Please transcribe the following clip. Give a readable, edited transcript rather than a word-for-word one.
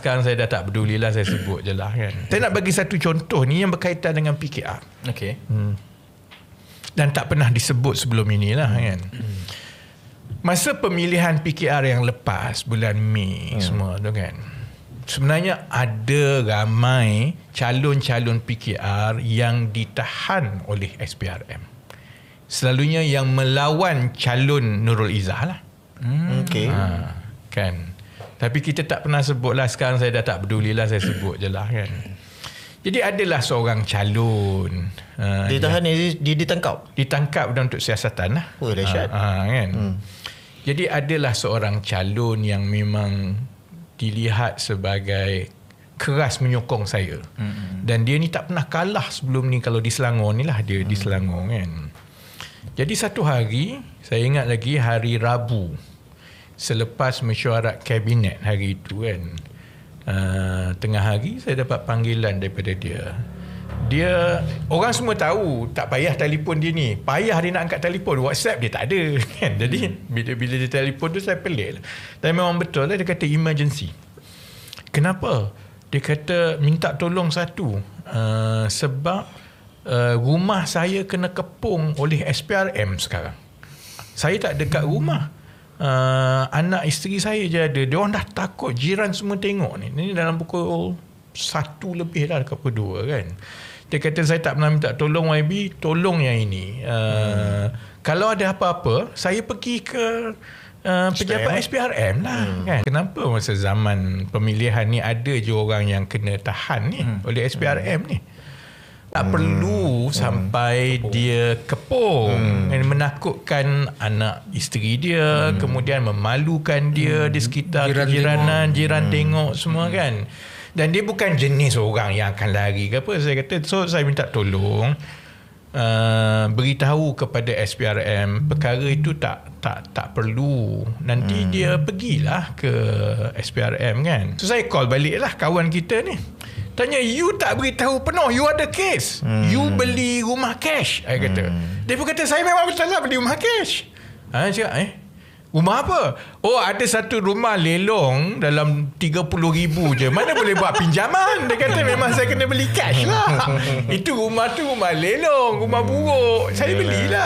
sekarang saya dah tak pedulilah, saya sebut je lah kan. Saya nak bagi satu contoh ni yang berkaitan dengan PKR. Okey. Dan tak pernah disebut sebelum inilah kan. Masa pemilihan PKR yang lepas bulan Mei semua tu kan, sebenarnya ada ramai calon-calon PKR yang ditahan oleh SPRM. Selalunya yang melawan calon Nurul Izzah lah. Okey. Kan. Tapi kita tak pernah sebut lah. Sekarang saya dah tak pedulilah, saya sebut je lah kan. Jadi adalah seorang calon Ditahan dia ditangkap. Ditangkap dan untuk siasatan lah. Oh, dahsyat. Kan. Jadi adalah seorang calon yang memang dilihat sebagai keras menyokong saya. Dan dia ni tak pernah kalah sebelum ni. Kalau di Selangor ni lah dia di Selangor kan. Jadi satu hari, saya ingat lagi hari Rabu, selepas mesyuarat kabinet hari itu kan, tengah hari saya dapat panggilan daripada dia. Orang semua tahu tak payah telefon dia ni, payah dia nak angkat telefon, WhatsApp dia tak ada kan. Jadi bila dia telefon tu saya pelik lah. Dan memang betul lah, dia kata emergency. Kenapa? Dia kata minta tolong satu, sebab rumah saya kena kepung oleh SPRM sekarang. Saya tak dekat rumah, anak isteri saya je ada. Dia orang dah takut, jiran semua tengok ni. Ini dalam pukul 1 lebih dah, dekat pukul 2 kan. Dia kata saya tak pernah minta tolong YB, tolong yang ini. Kalau ada apa-apa, saya pergi ke pejabat SPRM lah kan. Kenapa masa zaman pemilihan ni ada je orang yang kena tahan ni oleh SPRM ni? Tak perlu sampai dia kepung dan menakutkan anak isteri dia, kemudian memalukan dia di sekitar jiran tengok semua kan. Dan dia bukan jenis orang yang akan lari ke apa. Saya kata, so saya minta tolong beritahu kepada SPRM perkara itu tak perlu. Nanti dia pergilah ke SPRM kan. So saya call balik lah kawan kita ni. Tanya, you tak beritahu penuh, you ada kes, you beli rumah cash. Saya kata. Dia pun kata, saya memang betul lah beli rumah cash. Saya cakap, rumah apa? Oh, ada satu rumah lelong dalam 30,000 je. Mana boleh buat pinjaman? Dia kata memang saya kena beli cash lah. Itu rumah tu rumah lelong, rumah buruk. Saya belilah.